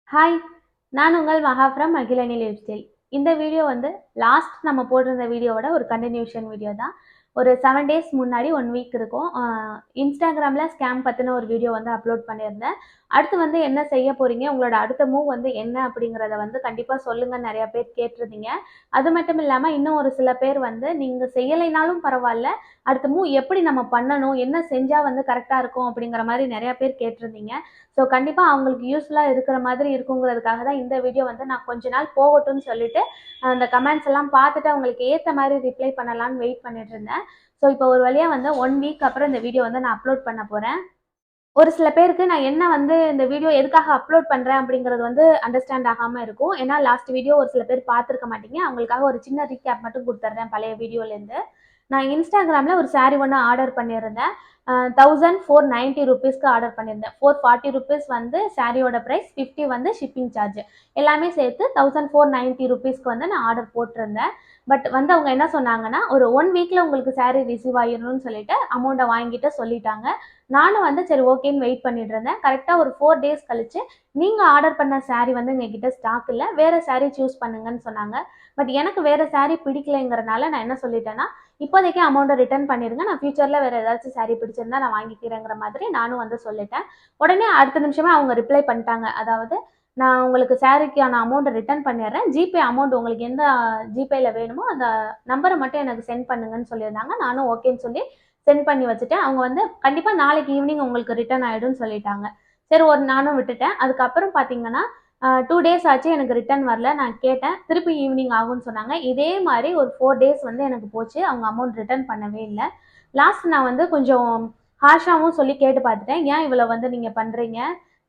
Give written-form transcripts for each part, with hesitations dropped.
Hi! நான் உங்கள் மகா ஃப்ரம் அகிலனி லைஃப் ஸ்டைல். இந்த வீடியோ வந்து லாஸ்ட் நம்ம போட்டிருந்த வீடியோவோட ஒரு கன்டினியூஷன் வீடியோ தான். ஒரு 7 டேஸ் முன்னாடி 1 வீக் இருக்கும். இன்ஸ்டாகிராமில ஸ்கேம் பத்தின ஒரு வீடியோ வந்து அப்லோட் பண்ணியிருந்தேன். அடுத்து வந்து என்ன செய்ய போறீங்க? உங்களோட அடுத்த மூவ் வந்து என்ன? அப்படிங்கிறத வந்து கண்டிப்பா சொல்லுங்கன்னு நெறைய பேர் கேட்டிருந்தீங்க. அது மட்டும் இல்லாம இன்னும் ஒரு சில பேர் வந்து நீங்க செய்யலைனாலும் பரவால்ல, அடுத்த மூவ் எப்படி நம்ம பண்ணணும்? என்ன செஞ்சா வந்து கரெக்ட்டா இருக்கும்? அப்படிங்கிற மாரி நெறைய பேர் கேட்டிருந்தீங்க. ஸோ கண்டிப்பா அவங்களுக்கு யூஸ்ஃபுல்லா இருக்கிற மாதிரி இருக்குங்கிறதுக்காக தான் இந்த வீடியோ வந்து நான் கொஞ்ச நாள் போகட்டும்னு சொல்லிட்டு, அந்த கமெண்ட்ஸ் எல்லாம் பார்த்துட்டு அவங்களுக்கு ஏத்த மாரி ரிப்ளை பண்ணலான்னு வெயிட் பண்ணிட்டு இருந்தேன். ஸோ இப்போ ஒரு வழியா வந்து 1 வீக் அப்புறம் இந்த வீடியோ வந்து நான் அப்லோட் பண்ண போறேன். ஒரு சில பேருக்கு நான் என்ன வந்து இந்த வீடியோ எதுக்காக அப்லோட் பண்றேன் அப்படிங்கிறது வந்து அண்டர்ஸ்டாண்ட் ஆகாம இருக்கும். ஏன்னா லாஸ்ட் வீடியோ ஒரு சில பேர் பார்த்துருக்க மாட்டீங்க. அவங்களுக்காக ஒரு சின்ன ரீகேப் மட்டும் குடுத்துர்றேன் பழைய வீடியோலேருந்து. நான் இன்ஸ்டாகிராம்ல ஒரு சாரி ஒண்ணு ஆர்டர் பண்ணியிருந்தேன். 1490 ரூப்பீஸ்க்கு ஆர்டர் பண்ணியிருந்தேன். 440 ரூப்பீஸ் வந்து சாரியோட பிரைஸ், 50 வந்து ஷிப்பிங் சார்ஜ். எல்லாமே சேர்த்து 1490 ரூப்பீஸ்க்கு வந்து நான் ஆர்டர் போட்டிருந்தேன். பட் வந்து அவங்க என்ன சொன்னாங்கன்னா, ஒரு 1 வீக்ல உங்களுக்கு சாரி ரிசீவ் ஆயிரும்னு சொல்லிட்டு அமௌண்ட்ட வாங்கிட்டு சொல்லிட்டாங்க. நானும் வந்து சரி ஓகேன்னு வெயிட் பண்ணிட்டு இருந்தேன். கரெக்ட்டா ஒரு 4 டேஸ் கழிச்சு, நீங்க ஆர்டர் பண்ண சாரி வந்து எங்ககிட்ட ஸ்டாக் இல்ல. வேற சாரி சூஸ் பண்ணுங்கன்னு சொன்னாங்க. பட் எனக்கு வேற சாரி பிடிக்கலைங்கிறனால நான் என்ன சொல்லிட்டேன்னா, இப்போதைக்கு அமௌண்ட்ட ரிட்டர்ன் பண்ணிருங்க. நான் ஃபியூச்சர்ல வேற ஏதாச்சும் சாரி பிடிச்சிருந்தா நான் வாங்கிக்கிறேங்கிற மாதிரி நானும் வந்து சொல்லிட்டேன். உடனே அடுத்த நிமிஷமே அவங்க ரிப்ளை பண்ணிட்டாங்க. அதாவது, நான் உங்களுக்கு சாரிக்கான அமௌண்ட்ட ரிட்டர்ன் பண்ணிடுறேன். ஜிபே அமௌண்ட் உங்களுக்கு எந்த ஜிபேல வேணுமோ அந்த நம்பர மட்டும் எனக்கு சென்ட் பண்ணுங்கன்னு சொல்லியிருந்தாங்க. நானும் ஓகேன்னு சொல்லி சென்ட் பண்ணி வச்சுட்டேன். அவங்க வந்து கண்டிப்பா நாளைக்கு ஈவினிங் உங்களுக்கு ரிட்டர்ன் ஆயிடும்னு சொல்லிட்டாங்க. சரி ஒரு நானும் விட்டுட்டேன். அதுக்கப்புறம் பார்த்தீங்கன்னா, 2 டேஸ் ஆச்சு எனக்கு ரிட்டர்ன் வரல. நான் கேட்டேன். திருப்பி ஈவினிங் ஆகும்னு சொன்னாங்க. இதே மாரி ஒரு 4 டேஸ் வந்து எனக்கு போச்சு. அவங்க அமௌண்ட் ரிட்டர்ன் பண்ணவே இல்ல. லாஸ்ட் நான் வந்து கொஞ்சம் ஹார்ஷாவும் சொல்லி கேட்டு பார்த்துட்டேன். ஏன் இவ்வளோ வந்து நீங்க பண்றீங்க?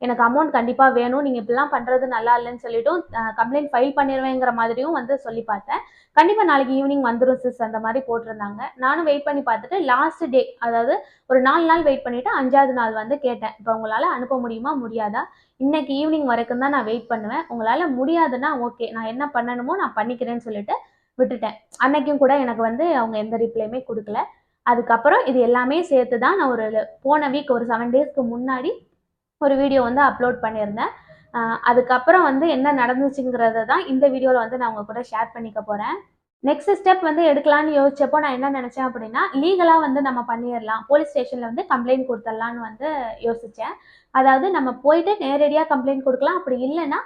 எனக்கு அமௌண்ட் கண்டிப்பா வேணும். நீங்க இப்படிலாம் பண்றது நல்லா இல்லன்னு சொல்லிட்டும் கம்ப்ளைண்ட் ஃபைல் பண்ணிருவேங்கிற மாதிரியும் வந்து சொல்லி பார்த்தேன். கண்டிப்பா நாளைக்கு ஈவினிங் வந்துரும் சிஸ் அந்த மாரி போட்டிருந்தாங்க. நானும் வெயிட் பண்ணி பார்த்துட்டு லாஸ்ட் டே அதாவது ஒரு 4 நாள் வெயிட் பண்ணிட்டு 5வது நாள் வந்து கேட்டேன். இப்போ உங்களால அனுப்ப முடியுமா? முடியாதா? இன்னைக்கு ஈவினிங் வரைக்கும் தான் நான் வெயிட் பண்ணுவேன். உங்களால முடியாதுன்னா ஓகே. நான் என்ன பண்ணணுமோ நான் பண்ணிக்கிறேன்னு சொல்லிட்டு விட்டுட்டேன். அன்னைக்கும் கூட எனக்கு வந்து அவங்க எந்த ரிப்ளையுமே குடுக்கல. அதுக்கப்புறம் இது எல்லாமே சேர்த்து தான் நான் ஒரு போன வீக் ஒரு 7 டேஸ்க்கு முன்னாடி ஒரு வீடியோ வந்து அப்லோட் பண்ணியிருந்தேன். அ அதுக்கப்புறம் வந்து என்ன நடந்துச்சுங்கிறத தான் இந்த வீடியோல வந்து நான் உங்க கூட ஷேர் பண்ணிக்க போறேன். நெக்ஸ்ட் ஸ்டெப் வந்து எடுக்கலான்னு யோசிச்சப்போ நான் என்ன நினைச்சேன் அப்படின்னா, லீகலா வந்து நம்ம பண்ணிறலாம். போலீஸ் ஸ்டேஷன்ல வந்து கம்ப்ளைண்ட் குடுத்துறலான்னு வந்து யோசிச்சேன். அதாவது நம்ம போயிட்டு நேரடியா கம்ப்ளைண்ட் குடுக்கலாம். அப்படி இல்லன்னா,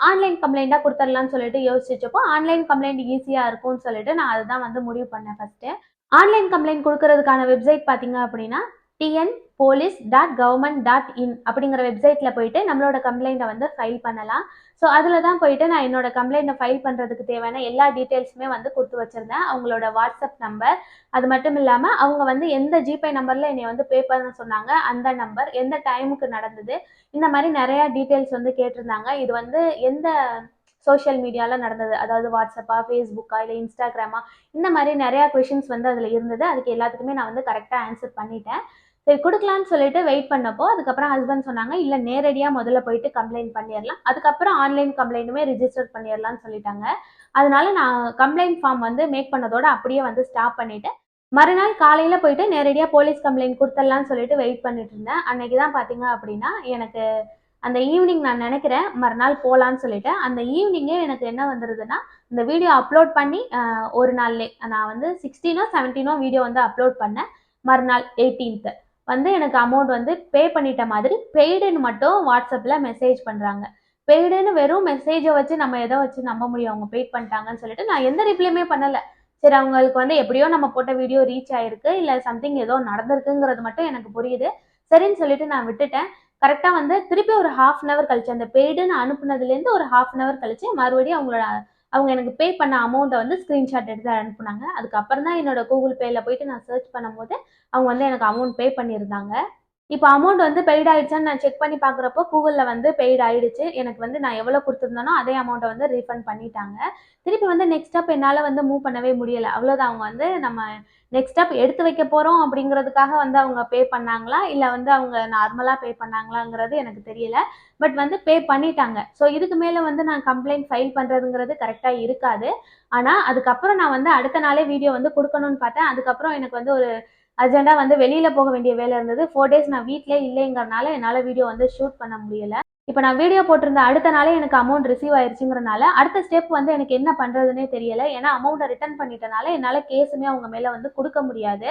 ஆன்லைன் கம்ப்ளைண்ட்டா குடுத்துறலான்னு சொல்லிட்டு யோசிச்சப்போ, ஆன்லைன் கம்ப்ளைண்ட் ஈஸியா இருக்கும்னு சொல்லிட்டு நான் அதுதான் வந்து முடிவு பண்ணேன் ஃபர்ஸ்ட்டு. ஆன்லைன் கம்ப்ளைண்ட் குடுக்குறதுக்கான வெப்சைட் பார்த்தீங்க அப்படின்னா, tnpolice.government.in அப்படிங்கிற வெப்சைட்ல போயிட்டு நம்மளோட கம்ப்ளைண்ட்ட வந்து ஃபைல் பண்ணலாம். ஸோ அதில தான் போயிட்டு நான் என்னோட கம்ப்ளைண்ட்ட ஃபைல் பண்றதுக்கு தேவையான எல்லா டீட்டெயில்ஸுமே வந்து குடுத்து வச்சிருந்தேன். அவங்களோட வாட்ஸ்அப் நம்பர், அது மட்டும் இல்லாம அவங்க வந்து எந்த ஜிபே நம்பர்ல என்னைய வந்து பே பண்ண சொன்னாங்க, அந்த நம்பர், எந்த டைமுக்கு நடந்தது, இந்த மாரி நெறைய டீட்டெயில்ஸ் வந்து கேட்டிருந்தாங்க. இது வந்து எந்த சோசியல் மீடியால நடந்தது. அதாவது வாட்ஸ்அப்பா, ஃபேஸ்புக்கா, இல்ல இன்ஸ்டாகிராமா, இந்த மாரி நெறைய கொஸ்டின்ஸ் வந்து அதில இருந்தது. அதுக்கு எல்லாத்துக்குமே நான் வந்து கரெக்ட்டா ஆன்சர் பண்ணிட்டேன். சரி குடுக்கலான்னு சொல்லிட்டு வெயிட் பண்ணப்போ, அதுக்கப்புறம் ஹஸ்பண்ட் சொன்னாங்க, "இல்ல நேரடியா முதல்ல போயிட்டு கம்ப்ளைண்ட் பண்ணிறலாம். அதுக்கப்புறம் ஆன்லைன் கம்ப்ளைண்ட்டுமே ரிஜிஸ்டர் பண்ணிறலாம்னு" சொல்லிட்டாங்க. அதனால நான் கம்ப்ளைண்ட் ஃபார்ம் வந்து மேக் பண்ணதோட அப்படியே வந்து ஸ்டாப் பண்ணிட்டு, மறுநாள் காலையில போயிட்டு நேரடியா போலீஸ் கம்ப்ளைண்ட் குடுத்துடலான்னு சொல்லிட்டு வெயிட் பண்ணிட்டு இருந்தேன். அன்னைக்கு தான் பார்த்தீங்க அப்படின்னா, எனக்கு அந்த ஈவினிங் நான் நெனைக்கிறேன், மறுநாள் போலான்னு சொல்லிட்டு, அந்த ஈவினிங்கே எனக்கு என்ன வந்துருதுன்னா, இந்த வீடியோ அப்லோட் பண்ணி ஒரு நாள்லே நான் வந்து 16ஓ, 17ஓ வீடியோ வந்து அப்லோட் பண்ணேன். மறுநாள் 18த் வந்து எனக்கு அமௌண்ட் வந்து பே பண்ணிட்ட மாதிரி பெய்டுன்னு மட்டும் WhatsAppல மெசேஜ் பண்றாங்க. பெய்டுன்னு வெறும் மெசேஜ வச்சு நம்ம எத வச்சு நம்ப முடியும்? அவங்க பெய்ட் பண்ணிட்டாங்கன்னு சொல்லிட்டு நான் எந்த ரிப்ளையுமே பண்ணல. சரி அவங்களுக்கு வந்து எப்படியோ நம்ம போட்ட வீடியோ ரீச் ஆயிருக்கு. இல்ல சம்திங் ஏதோ நடந்திருக்குங்கிறது மட்டும் எனக்கு புரியுது. சரின்னு சொல்லிட்டு நான் விட்டுட்டேன். கரெக்ட்டா வந்து திருப்பி ஒரு 1/2 அன் ஹவர் கழிச்சு, அந்த பெய்டுன்னு அனுப்புனதுலேருந்து ஒரு 1/2 அன் ஹவர் கழிச்சு மறுபடியும் அவங்க எனக்கு பே பண்ண அமௌண்ட்ட வந்து ஸ்கிரீன்ஷாட் எடுத்து அனுப்புனாங்க. அதுக்கப்புறம் தான் என்னோட Google Payல போயிட்டு நான் சர்ச் பண்ணும்போது, அவங்க வந்து எனக்கு அமௌண்ட் பே பண்ணியிருந்தாங்க. இப்ப அமௌண்ட் வந்து பெய்ட் ஆயிடுச்சான்னு நான் செக் பண்ணி பார்க்குறப்போ, கூகுள்ல வந்து பெய்ட் ஆயிடுச்சு. எனக்கு வந்து நான் எவ்வளோ குடுத்துருந்தேனோ, அதே அமௌண்ட்ட வந்து ரீஃபண்ட் பண்ணிட்டாங்க. திருப்பி வந்து நெக்ஸ்ட் ஸ்டெப் என்னால வந்து மூவ் பண்ணவே முடியல. அவ்வளோதான் அவங்க வந்து நம்ம நெக்ஸ்ட் ஸ்டெப் எடுத்து வைக்க போறோம் அப்படிங்கிறதுக்காக வந்து அவங்க பே பண்ணாங்களா? இல்ல வந்து அவங்க நார்மலா பே பண்ணாங்களாங்கிறது எனக்கு தெரியல. பட் வந்து பே பண்ணிட்டாங்க. ஸோ இதுக்கு மேல வந்து நான் கம்ப்ளைண்ட் ஃபைல் பண்றதுங்கிறது கரெக்ட்டா இருக்காது. ஆனா, அதுக்கப்புறம் நான் வந்து அடுத்த நாளே வீடியோ வந்து குடுக்கணும்னு பார்த்தேன். அதுக்கப்புறம் எனக்கு வந்து ஒரு அர்ஜென்ட்டா வந்து வெளியில போக வேண்டிய வேலை இருந்தது. 4 டேஸ் நான் வீட்லயே இல்லைங்கிறனால என்னால வீடியோ வந்து ஷூட் பண்ண முடியல. இப்போ நான் வீடியோ போட்டிருந்த அடுத்த நாளே எனக்கு அமௌண்ட் ரிசீவ் ஆயிருச்சுங்கிறனால, அடுத்த ஸ்டெப் வந்து எனக்கு என்ன பண்றதுன்னே தெரியல. ஏன்னா அமௌண்ட்ட ரிட்டர்ன் பண்ணிட்டனால, என்னால கேஸுமே அவங்க மேல வந்து குடுக்க முடியாது.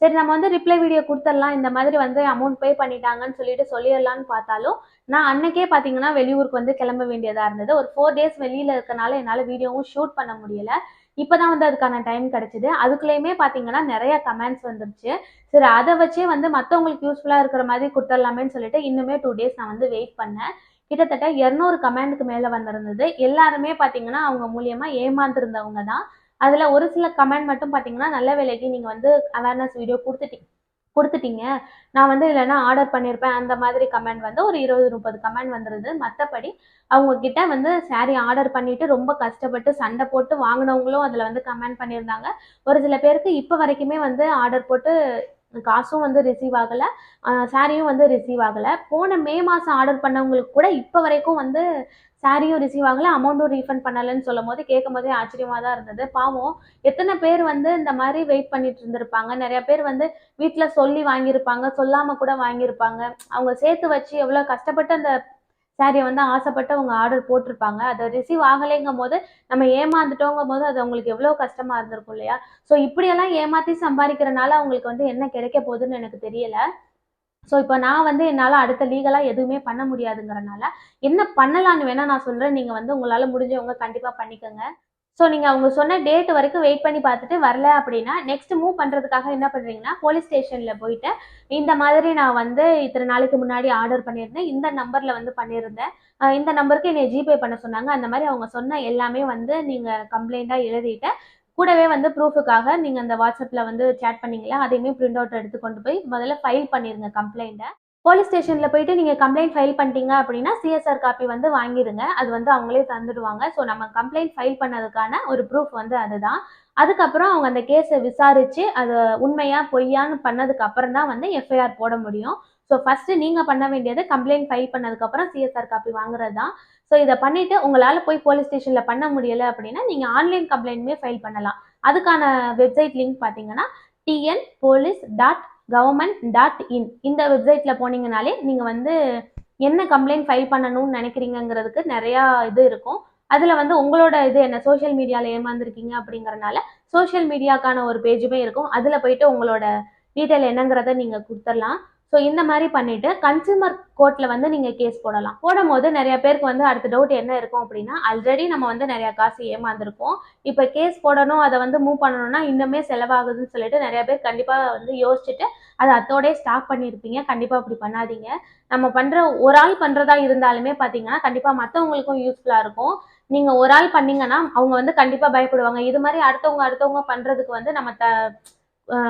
சரி நம்ம வந்து ரிப்ளை வீடியோ குடுத்துரலாம். இந்த மாதிரி வந்து அமௌண்ட் பே பண்ணிட்டாங்கன்னு சொல்லிட்டு சொல்லிறலான்னு பார்த்தாலும், நான் அன்னைக்கே பார்த்தீங்கன்னா, வெளியூருக்கு வந்து கிளம்ப வேண்டியதா இருந்தது. ஒரு 4 டேஸ் வெளியில இருக்கனால என்னால வீடியோவும் ஷூட் பண்ண முடியல. இப்ப தான் வந்து அதுக்கான டைம் கிடைச்சது. அதுக்குள்ளயுமே பார்த்தீங்கன்னா, நெறைய கமெண்ட்ஸ் வந்துருச்சு. சரி அத வச்சே வந்து மத்தவங்களுக்கு யூஸ்ஃபுல்லா இருக்கிற மாதிரி குடுத்துரலாமேன்னு சொல்லிட்டு, இன்னுமே 2 டேஸ் நான் வந்து வெயிட் பண்ணேன். கிட்டத்தட்ட 200 கமெண்ட்க்கு மேல வந்திருந்தது. எல்லாருமே பார்த்தீங்கன்னா, அவங்க மூலியமா ஏமாந்திருந்தவங்க தான். அதுல ஒரு சில கமெண்ட் மட்டும் பார்த்தீங்கன்னா, நல்ல வேளைக்கு நீங்க வந்து அவேர்னஸ் வீடியோ குடுத்துட்டீங்க. நான் வந்து இல்லன்னா ஆர்டர் பண்ணியிருப்பேன். அந்த மாதிரி கமெண்ட் வந்து ஒரு 20, 30 கமெண்ட் வந்திருந்தது. மத்தபடி அவங்க கிட்ட வந்து சாரி ஆர்டர் பண்ணிட்டு ரொம்ப கஷ்டப்பட்டு சண்டை போட்டு வாங்குனவங்களும் அதுல வந்து கமெண்ட் பண்ணியிருந்தாங்க. ஒரு சில பேருக்கு இப்ப வரைக்குமே வந்து ஆர்டர் போட்டு காசும் வந்து ரிசீவ் ஆகல. சாரியும் வந்து ரிசீவ் ஆகல. போன மே மாசம் ஆர்டர் பண்ணவங்களுக்கு கூட இப்ப வரைக்கும் வந்து சாரியும் ரிசீவ் ஆகல, அமௌண்ட்டும் ரீஃபண்ட் பண்ணலன்னு சொல்லும்போது கேட்கும்போதே ஆச்சரியமா தான் இருந்தது. பாவம் எத்தன பேர் வந்து இந்த மாரி வெயிட் பண்ணிட்டு இருந்திருப்பாங்க. நெறைய பேர் வந்து வீட்ல சொல்லி வாங்கியிருப்பாங்க, சொல்லாம கூட வாங்கியிருப்பாங்க. அவங்க சேர்த்து வச்சு எவ்வளோ கஷ்டப்பட்டு அந்த சாரிய வந்து ஆசைப்பட்டு அவங்க ஆர்டர் போட்டிருப்பாங்க. அது ரிசீவ் ஆகலைங்கும்போது, நம்ம ஏமாந்துட்டோங்கும்போது, அது அவங்களுக்கு எவ்வளோ கஷ்டமா இருந்திருக்கும் இல்லையா? ஸோ இப்படியெல்லாம் ஏமாத்தி சம்பாரிக்கிறனால அவங்களுக்கு வந்து என்ன கிடைக்க போகுதுன்னு எனக்கு தெரியல. ஸோ இப்ப நான் வந்து என்னால அடுத்த லீகலா எதுவுமே பண்ண முடியாதுங்கிறனால, என்ன பண்ணலான்னு வேணா நான் சொல்றேன். நீங்க வந்து உங்களால முடிஞ்சவங்க கண்டிப்பா பண்ணிக்கங்க. ஸோ நீங்க அவங்க சொன்ன டேட் வரைக்கும் வெயிட் பண்ணி பார்த்துட்டு வரல அப்படின்னா, நெக்ஸ்ட் மூவ் பண்றதுக்காக என்ன பண்றீங்கன்னா, போலீஸ் ஸ்டேஷன்ல போயிட்டு, இந்த மாதிரி நான் வந்து இத்தன நாளைக்கு முன்னாடி ஆர்டர் பண்ணியிருந்தேன். இந்த நம்பர்ல வந்து பண்ணியிருந்தேன். இந்த நம்பருக்கு என்னைய ஜிபே பண்ண சொன்னாங்க. அந்த மாரி அவங்க சொன்ன எல்லாமே வந்து நீங்க கம்ப்ளைண்ட்டா எழுதிட்டு, கூடவே வந்து ப்ரூஃப்க்காக நீங்க அந்த WhatsAppல வந்து சேட் பண்ணீங்கல்ல, அதையுமே பிரிண்ட் அவுட் எடுத்து கொண்டு போய் முதல்ல ஃபைல் பண்ணிருங்க கம்ப்ளைண்ட்ட. போலீஸ் ஸ்டேஷன்ல போயிட்டு நீங்க கம்ப்ளைண்ட் ஃபைல் பண்ணிட்டீங்க அப்படின்னா, சிஎஸ்ஆர் காப்பி வந்து வாங்கிருங்க. அது வந்து அவங்களே தந்துடுவாங்க. ஸோ நம்ம கம்ப்ளைண்ட் ஃபைல் பண்ணதுக்கான ஒரு ப்ரூஃப் வந்து அதுதான். அதுக்கப்புறம் அவங்க அந்த கேஸ விசாரிச்சு, அது உண்மையா, பொய்யான்னு பண்ணதுக்கு அப்புறம் தான் வந்து எஃப்ஐஆர் போட முடியும். ஸோ ஃபர்ஸ்ட்டு நீங்க பண்ண வேண்டியது கம்ப்ளைண்ட் ஃபைல் பண்ணதுக்கப்புறம் சிஎஸ்ஆர் காப்பி வாங்குறது தான். ஸோ இத பண்ணிட்டு உங்களால போய் போலீஸ் ஸ்டேஷன்ல பண்ண முடியல அப்படின்னா, நீங்க ஆன்லைன் கம்ப்ளைண்ட்டுமே ஃபைல் பண்ணலாம். அதுக்கான வெப்சைட் லிங்க் பார்த்தீங்கன்னா, tnpolice.government.in இந்த வெப்சைட்ல போனீங்கனாலே, நீங்க வந்து என்ன கம்ப்ளைண்ட் ஃபைல் பண்ணணும்னு நினைக்கிறீங்கங்கிறதுக்கு நெறையா இது இருக்கும். அதுல வந்து உங்களோட இது என்ன சோசியல் மீடியால ஏமாந்துருக்கீங்க அப்படிங்கிறனால, சோசியல் மீடியாக்கான ஒரு பேஜுமே இருக்கும். அதுல போயிட்டு உங்களோட டீட்டெயில் என்னங்கிறத நீங்க குடுத்துறலாம். ஸோ இந்த மாரி பண்ணிட்டு, கன்சியூமர் கோர்ட்ல வந்து நீங்க கேஸ் போடலாம். போடும்போது நெறைய பேருக்கு வந்து அடுத்த டவுட் என்ன இருக்கும் அப்படின்னா, ஆல்ரெடி நம்ம வந்து நெறைய காசு ஏமாந்துருக்கோம். இப்ப கேஸ் போடணும், அத வந்து மூவ் பண்ணணும்னா இன்னுமே செலவாகுதுன்னு சொல்லிட்டு நெறைய பேர் கண்டிப்பா வந்து யோசிச்சுட்டு, அத அத்தோடயே ஸ்டாப் பண்ணியிருப்பீங்க. கண்டிப்பா அப்படி பண்ணாதீங்க. நம்ம பண்ற ஒரு ஆள் பண்றதா இருந்தாலுமே பார்த்தீங்கன்னா, கண்டிப்பா மத்தவங்களுக்கும் யூஸ்ஃபுல்லா இருக்கும். நீங்க ஒரு ஆள் பண்ணீங்கன்னா, அவங்க வந்து கண்டிப்பா பயப்படுவாங்க. இது மாரி அடுத்தவங்க பண்றதுக்கு வந்து நம்ம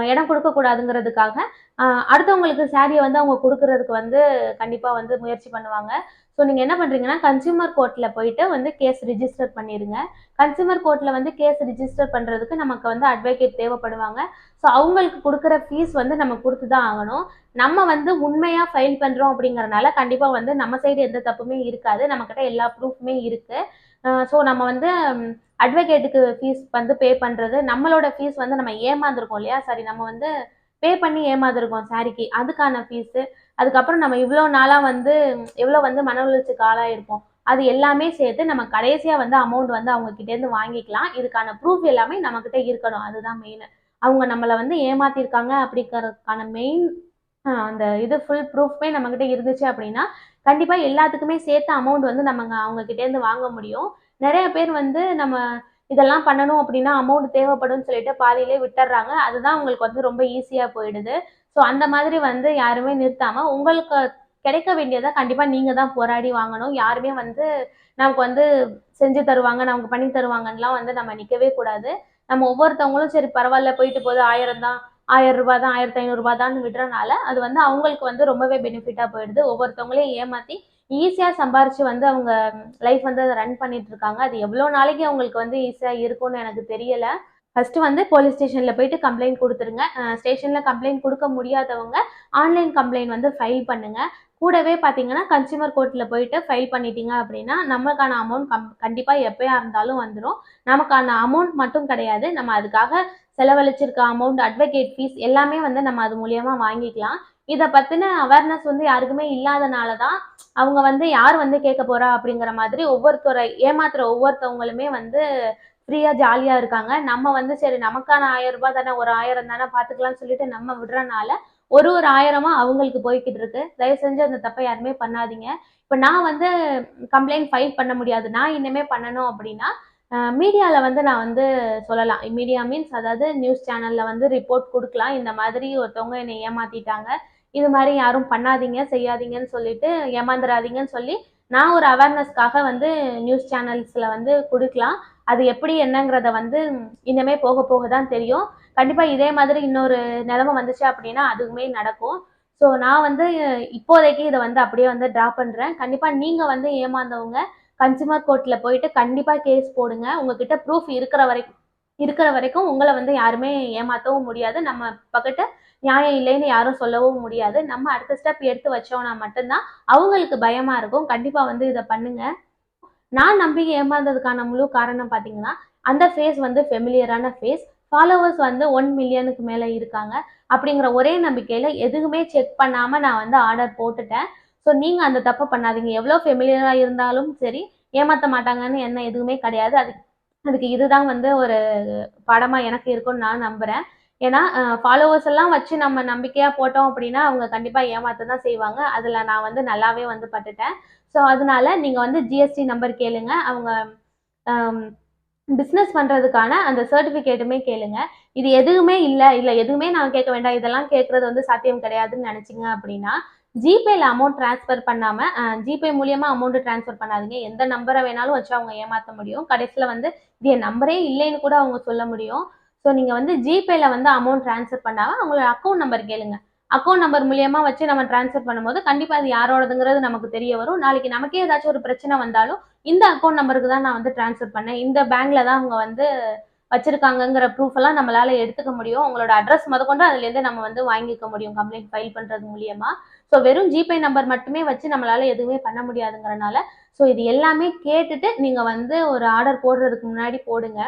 இடம் குடுக்கக்கூடாதுங்கிறதுக்காக, அ அடுத்தவங்களுக்கு சாரிய வந்து அவங்க குடுக்குறதுக்கு வந்து கண்டிப்பா வந்து முயற்சி பண்ணுவாங்க. ஸோ நீங்க என்ன பண்றீங்கன்னா, கன்சியூமர் கோர்ட்ல போயிட்டு வந்து கேஸ் ரிஜிஸ்டர் பண்ணிருங்க. கன்சியூமர் கோர்ட்ல வந்து கேஸ் ரிஜிஸ்டர் பண்றதுக்கு நமக்கு வந்து அட்வொகேட் தேவைப்படுவாங்க. ஸோ அவங்களுக்கு குடுக்குற ஃபீஸ் வந்து நம்ம குடுத்து தான் ஆகணும். நம்ம வந்து உண்மையா ஃபைல் பண்றோம் அப்படிங்கிறனால, கண்டிப்பா வந்து நம்ம சைடு எந்த தப்புமே இருக்காது. நம்மகிட்ட எல்லா ப்ரூஃப்மே இருக்கு. ஸோ நம்ம வந்து அட்வொகேட்டுக்கு ஃபீஸ் வந்து பே பண்றது, நம்மளோட ஃபீஸ் வந்து நம்ம ஏமாந்துருக்கோம் இல்லையா? சாரி நம்ம வந்து பே பண்ணி ஏமாந்துருக்கோம் சாரிக்கு. அதுக்கான ஃபீஸு, அதுக்கப்புறம் நம்ம இவ்ளோ நாளா வந்து எவ்ளோ வந்து மன உளைச்சலுக்கு ஆளாயிருப்போம். அது எல்லாமே சேர்த்து நம்ம கடைசியா வந்து அமௌண்ட் வந்து அவங்க கிட்டேருந்து வாங்கிக்கலாம். இதுக்கான ப்ரூஃப் எல்லாமே நம்மகிட்ட இருக்கணும். அதுதான் மெயினு. அவங்க நம்மள வந்து ஏமாத்தியிருக்காங்க அப்படிங்கிறதுக்கான மெயின் அந்த இது ஃபுல் ப்ரூஃப்மே நம்மகிட்ட இருந்துச்சு அப்படின்னா, கண்டிப்பா எல்லாத்துக்குமே சேர்த்து அமௌண்ட் வந்து நம்ம அவங்க கிட்டேருந்து வாங்க முடியும். நெறைய பேர் வந்து நம்ம இதெல்லாம் பண்ணணும் அப்படின்னா அமௌண்ட் தேவைப்படும்னு சொல்லிட்டு பாதியிலே விட்டுர்றாங்க. அதுதான் உங்களுக்கு வந்து ரொம்ப ஈஸியா போயிடுது. ஸோ அந்த மாதிரி வந்து யாருமே நிறுத்தாம, உங்களுக்கு கிடைக்க வேண்டியத கண்டிப்பா நீங்க தான் போராடி வாங்கணும். யாருமே வந்து நமக்கு வந்து செஞ்சு தருவாங்க, நமக்கு பண்ணி தருவாங்கன்னுலாம் வந்து நம்ம நிக்கவே கூடாது. நம்ம ஒவ்வொருத்தவங்களும் சரி பரவால்ல போயிட்டு போது 1000 தான், ரூ. 1000 தான், ரூ. 1500 தான்னு விடுறனால, அது வந்து அவங்களுக்கு வந்து ரொம்பவே பெனிஃபிட்டா போயிடுது. ஒவ்வொருத்தவங்களையும் ஏமாத்தி ஈஸியா சம்பாரிச்சு வந்து அவங்க லைஃப் வந்து அத ரன் பண்ணிட்டு இருக்காங்க. அது எவ்வளோ நாளைக்கு அவங்களுக்கு வந்து ஈஸியா இருக்கும்னு எனக்கு தெரியல. ஃபர்ஸ்ட்டு வந்து போலீஸ் ஸ்டேஷன்ல போயிட்டு கம்ப்ளைண்ட் குடுத்துருங்க. ஸ்டேஷன்ல கம்ப்ளைண்ட் குடுக்க முடியாதவங்க, ஆன்லைன் கம்ப்ளைண்ட் வந்து ஃபைல் பண்ணுங்க. கூடவே பார்த்தீங்கன்னா, கன்சியூமர் கோர்ட்ல போயிட்டு ஃபைல் பண்ணிட்டீங்க அப்படின்னா, நமக்கான அமௌண்ட் கண்டிப்பா எப்பயா இருந்தாலும் வந்துரும். நமக்கான அமௌண்ட் மட்டும் கிடையாது. நம்ம அதுக்காக செலவழிச்சிருக்க அமௌண்ட், அட்வொகேட் ஃபீஸ் எல்லாமே வந்து நம்ம அது மூலியமா வாங்கிக்கலாம். இத பத்தின அவேர்னஸ் வந்து யாருக்குமே இல்லாதனால தான் அவங்க வந்து யார் வந்து கேட்க போறா அப்படிங்கிற மாதிரி ஏமாத்துற ஒவ்வொருத்தவங்களுமே வந்து ஃப்ரீயா ஜாலியா இருக்காங்க. நம்ம வந்து சரி நமக்கான ரூ. 1000 தானே, ஒரு 1000 தானே பார்த்துக்கலாம்னு சொல்லிட்டு நம்ம விடுறனால, ஒரு 1000மா அவங்களுக்கு போய்க்கிட்டு இருக்கு. தயவு செஞ்சு அந்த தப்ப யாருமே பண்ணாதீங்க. இப்ப நான் வந்து கம்ப்ளைண்ட் ஃபைல் பண்ண முடியாது. நான் இனிமே பண்ணணும் அப்படின்னா, மீடியால வந்து நான் வந்து சொல்லலாம். மீடியா மீன்ஸ் அதாவது நியூஸ் சேனல்ல வந்து ரிப்போர்ட் குடுக்கலாம். இந்த மாதிரி ஒருத்தவங்க என்னை ஏமாத்திட்டாங்க. இது மாரி யாரும் பண்ணாதீங்க, செய்யாதீங்கன்னு சொல்லிட்டு ஏமாந்துராதீங்கன்னு சொல்லி, நான் ஒரு அவேர்னஸ்க்காக வந்து நியூஸ் சேனல்ஸ்ல வந்து குடுக்கலாம். அது எப்படி என்னங்கிறத வந்து இனிமே போக போக தான் தெரியும். கண்டிப்பா இதே மாதிரி இன்னொரு நிலைமை வந்துச்சு அப்படின்னா, அதுவுமே நடக்கும். ஸோ நான் வந்து இப்போதைக்கு இத வந்து அப்படியே வந்து ட்ராப் பண்றேன். கண்டிப்பா நீங்க வந்து ஏமாந்தவங்க கன்சியூமர் கோர்ட்ல போயிட்டு கண்டிப்பா கேஸ் போடுங்க. உங்ககிட்ட ப்ரூஃப் இருக்கிற வரைக்கும் உங்கள வந்து யாருமே ஏமாத்தவும் முடியாது. நம்ம பக்கட்டு நியாயம் இல்லைன்னு யாரும் சொல்லவும் முடியாது. நம்ம அடுத்த ஸ்டெப் எடுத்து வச்சோம்னா மட்டும் தான் அவங்களுக்கு பயமா இருக்கும். கண்டிப்பா வந்து இத பண்ணுங்க. நான் நம்பி ஏமாந்ததுக்கான முழு காரணம் பார்த்தீங்கன்னா, அந்த ஃபேஸ் வந்து ஃபெமிலியரான ஃபேஸ். ஃபாலோவர்ஸ் வந்து 1 மில்லியனுக்கு மேல இருக்காங்க. அப்படிங்கிற ஒரே நம்பிக்கையில எதுவுமே செக் பண்ணாம நான் வந்து ஆர்டர் போட்டுட்டேன். ஸோ நீங்க அந்த தப்ப பண்ணாதீங்க. எவ்வளோ ஃபெமிலியரா இருந்தாலும் சரி, ஏமாத்த மாட்டாங்கன்னு எண்ணம் எதுவுமே கிடையாது. அதுக்கு இதுதான் வந்து ஒரு பாடமா எனக்கு இருக்கும்னு நான் நம்புறேன். ஏன்னா, ஃபாலோவர்ஸ் எல்லாம் வச்சு நம்ம நம்பிக்கையா போட்டோம் அப்படின்னா, அவங்க கண்டிப்பா ஏமாத்த தான் செய்வாங்க. அதுல நான் வந்து நல்லாவே வந்து பட்டுட்டேன். ஸோ அதனால நீங்க வந்து ஜிஎஸ்டி நம்பர் கேளுங்க. அவங்க அம் பிசினஸ் பண்றதுக்கான அந்த சர்டிஃபிகேட்டுமே கேளுங்க. இது எதுவுமே இல்ல எதுவுமே நான் கேட்க வேண்டாம். இதெல்லாம் கேட்கறது வந்து சாத்தியம் கிடையாதுன்னு நெனச்சீங்க அப்படின்னா, ஜிபேல அமௌண்ட் ட்ரான்ஸ்ஃபர் பண்ணாம, ஜிபே மூலியமா அமௌண்ட் ட்ரான்ஸ்ஃபர் பண்ணாதீங்க. எந்த நம்பர வேணாலும் வச்சு அவங்க ஏமாத்த முடியும். கடைசில வந்து இது என் நம்பரே இல்லைன்னு கூட அவங்க சொல்ல முடியும். ஸோ நீங்க வந்து ஜிபேல வந்து அமௌண்ட் ட்ரான்ஸ்ஃபர் பண்ணாம அவங்களோட அக்கவுண்ட் நம்பர் கேளுங்க. அக்கவுண்ட் நம்பர் மூலியமா வச்சு நம்ம ட்ரான்ஸ்ஃபர் பண்ணும்போது, கண்டிப்பா அது யாரோடதுங்கிறது நமக்கு தெரிய வரும். நாளைக்கு நமக்கே ஏதாச்சும் ஒரு பிரச்சனை வந்தாலும், இந்த அக்கவுண்ட் நம்பருக்கு தான் நான் வந்து ட்ரான்ஸ்ஃபர் பண்ணேன். இந்த பேங்க்ல தான் அவங்க வந்து வச்சிருக்காங்கங்கிற ப்ரூஃப் எல்லாம் நம்மளால எடுத்துக்க முடியும். உங்களோட அட்ரஸ் முதற்கொண்டு அதுலேருந்து நம்ம வந்து வாங்கிக்க முடியும் கம்ப்ளைண்ட் ஃபைல் பண்றது மூலியமா. ஸோ வெறும் ஜிபே நம்பர் மட்டுமே வச்சு நம்மளால எதுவுமே பண்ண முடியாதுங்கிறனால, ஸோ இது எல்லாமே கேட்டுட்டு நீங்க வந்து ஒரு ஆர்டர் போடுறதுக்கு முன்னாடி போடுங்க.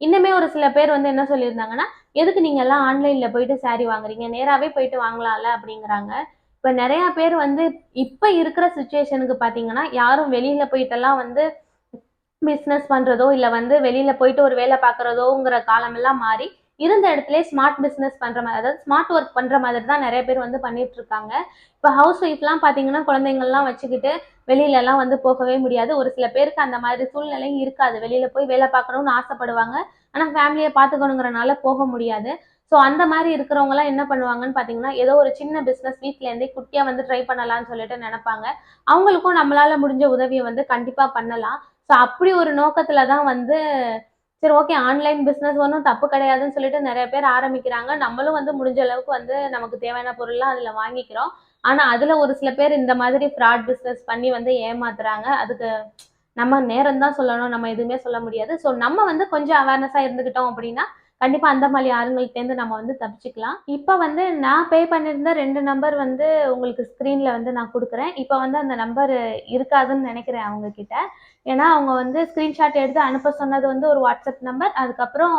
இன்னுமே ஒரு சில பேர் வந்து என்ன சொல்லியிருந்தாங்கன்னா, "எதுக்கு நீங்க எல்லாம் ஆன்லைன்ல போயிட்டு சாரி வாங்குறீங்க? நேராவே போயிட்டு வாங்கலாம்ல" அப்படிங்கிறாங்க. இப்ப நெறைய பேர் வந்து இப்ப இருக்கிற சிச்சுவேஷனுக்கு பார்த்தீங்கன்னா, யாரும் வெளியில போயிட்டெல்லாம் வந்து பிசினஸ் பண்றதோ, இல்ல வந்து வெளியில போயிட்டு ஒரு வேலை பார்க்குறதோங்கிற காலமெல்லாம் மாறி, இருந்த இடத்திலேயே ஸ்மார்ட் பிசினஸ் பண்ற மாரி, அதாவது ஸ்மார்ட் ஒர்க் பண்ற மாதிரி தான் நெறைய பேர் வந்து பண்ணிட்டு இருக்காங்க. இப்ப ஹவுஸ் ஒய்ஃப்லாம் பார்த்தீங்கன்னா, குழந்தைங்கள்லாம் வச்சுக்கிட்டு வெளியிலலாம் வந்து போகவே முடியாது. ஒரு சில பேருக்கு அந்த மாதிரி சூழ்நிலை இருக்காது. வெளியில போய் வேலை பார்க்கணும்னு ஆசைப்படுவாங்க. ஆனா ஃபேமிலிய பார்த்துக்கணுங்கிறனால போக முடியாது. ஸோ அந்த மாரி இருக்கிறவங்கலாம் என்ன பண்ணுவாங்கன்னு பார்த்தீங்கன்னா, ஏதோ ஒரு சின்ன பிசினஸ் வீட்ல இருந்தே குட்டியா வந்து ட்ரை பண்ணலாம்னு சொல்லிட்டு நெனைப்பாங்க. அவங்களுக்கும் நம்மளால முடிஞ்ச உதவிய வந்து கண்டிப்பா பண்ணலாம். ஸோ அப்படி ஒரு நோக்கத்துல தான் வந்து, சரி ஓகே ஆன்லைன் பிசினஸ் ஒண்ணும் தப்பு கிடையாதுன்னு சொல்லிட்டு நெறைய பேர் ஆரம்பிக்கிறாங்க. நம்மளும் வந்து முடிஞ்ச அளவுக்கு வந்து நமக்கு தேவையான பொருள்லாம் அதுல வாங்கிக்கிறோம். ஆனா அதுல ஒரு சில பேர் இந்த மாதிரி ஃப்ராட் பிசினஸ் பண்ணி வந்து ஏமாத்துறாங்க. அதுக்கு நம்ம நேரம் தான் சொல்லணும். நம்ம எதுவுமே சொல்ல முடியாது. ஸோ நம்ம வந்து கொஞ்சம் அவேர்னஸா இருந்துக்கிட்டோம் அப்படின்னா, கண்டிப்பா அந்த மாரி ஆளுங்கள்ட்டேருந்து நம்ம வந்து தப்பிச்சுக்கலாம். இப்ப வந்து நான் பே பண்ணியிருந்த 2 நம்பர் வந்து உங்களுக்கு ஸ்க்ரீன்ல வந்து நான் குடுக்குறேன். இப்ப வந்து அந்த நம்பர் இருக்காதுன்னு நெனைக்கிறேன் அவங்க கிட்ட. ஏன்னா, அவங்க வந்து ஸ்கிரீன்ஷாட் எடுத்து அனுப்ப சொன்னது வந்து ஒரு WhatsApp நம்பர். அதுக்கப்புறம்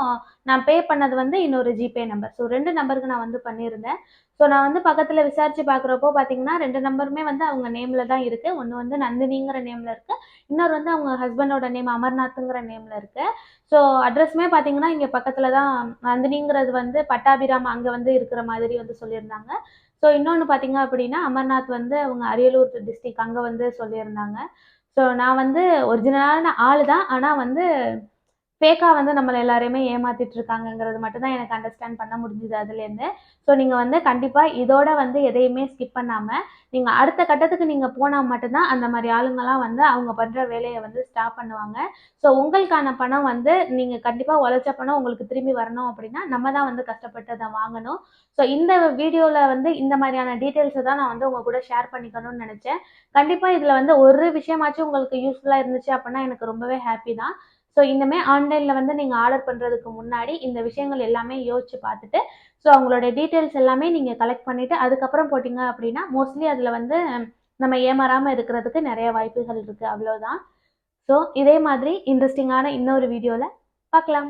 நான் பே பண்ணது வந்து இன்னொரு ஜிபே நம்பர். ஸோ 2 நம்பருக்கு நான் வந்து பண்ணியிருந்தேன். ஸோ நான் வந்து பக்கத்துல விசாரிச்சு பார்க்குறப்போ பார்த்தீங்கன்னா, 2 நம்பருமே வந்து அவங்க நேம்ல தான் இருக்கு. ஒண்ணு வந்து நந்தினிங்கிற நேம்ல இருக்கு. இன்னொரு வந்து அவங்க ஹஸ்பண்டோட நேம் அமர்நாத்ங்கிற நேம்ல இருக்கு. ஸோ அட்ரஸுமே பார்த்தீங்கன்னா, இங்க பக்கத்துல தான் நந்தினிங்கிறது வந்து பட்டாபிராம் அங்க வந்து இருக்கிற மாதிரி வந்து சொல்லியிருந்தாங்க. ஸோ இன்னொன்னு பார்த்தீங்க அப்படின்னா, அமர்நாத் வந்து அவங்க அரியலூர் டிஸ்ட்ரிக்ட் அங்க வந்து சொல்லியிருந்தாங்க. ஸோ நான் வந்து ஒரிஜினலான ஆளு தான். ஆனா வந்து ஃபேக்கா வந்து நம்மள எல்லாரையுமே ஏமாத்திட்டு இருக்காங்கங்கிறது மட்டும் தான் எனக்கு அண்டர்ஸ்டாண்ட் பண்ண முடிஞ்சது அதுலேருந்து. ஸோ நீங்க வந்து கண்டிப்பா இதோட வந்து எதையுமே ஸ்கிப் பண்ணாம, நீங்க அடுத்த கட்டத்துக்கு நீங்க போனா மட்டும் தான் அந்த மாரி ஆளுங்கலாம் வந்து அவங்க பண்ற வேலைய வந்து ஸ்டாப் பண்ணுவாங்க. ஸோ உங்களுக்கான பணம் வந்து நீங்க கண்டிப்பா உழைச்ச பணம் உங்களுக்கு திரும்பி வரணும் அப்படின்னா, நம்ம தான் வந்து கஷ்டப்பட்டு அத வாங்கணும். ஸோ இந்த வீடியோல வந்து இந்த மாரியான டீட்டெயில்ஸ தான் நான் வந்து உங்க கூட ஷேர் பண்ணிக்கணும்னு நெனச்சேன். கண்டிப்பா இதுல வந்து ஒரு விஷயமாச்சும் உங்களுக்கு யூஸ்ஃபுல்லா இருந்துச்சு அப்படின்னா எனக்கு ரொம்பவே ஹேப்பி தான். ஸோ இனிமே ஆன்லைன்ல வந்து நீங்க ஆர்டர் பண்றதுக்கு முன்னாடி இந்த விஷயங்கள் எல்லாமே யோசிச்சு பார்த்துட்டு, ஸோ அவங்களோட டீட்டெயில்ஸ் எல்லாமே நீங்க கலெக்ட் பண்ணிட்டு, அதுக்கப்புறம் போட்டீங்க அப்படின்னா, மோஸ்ட்லி அதுல வந்து நம்ம ஏமாறாம இருக்கிறதுக்கு நெறைய வாய்ப்புகள் இருக்கு. அவ்வளோதான். ஸோ இதே மாதிரி இன்ட்ரஸ்டிங்கான இன்னொரு வீடியோல பார்க்கலாம்.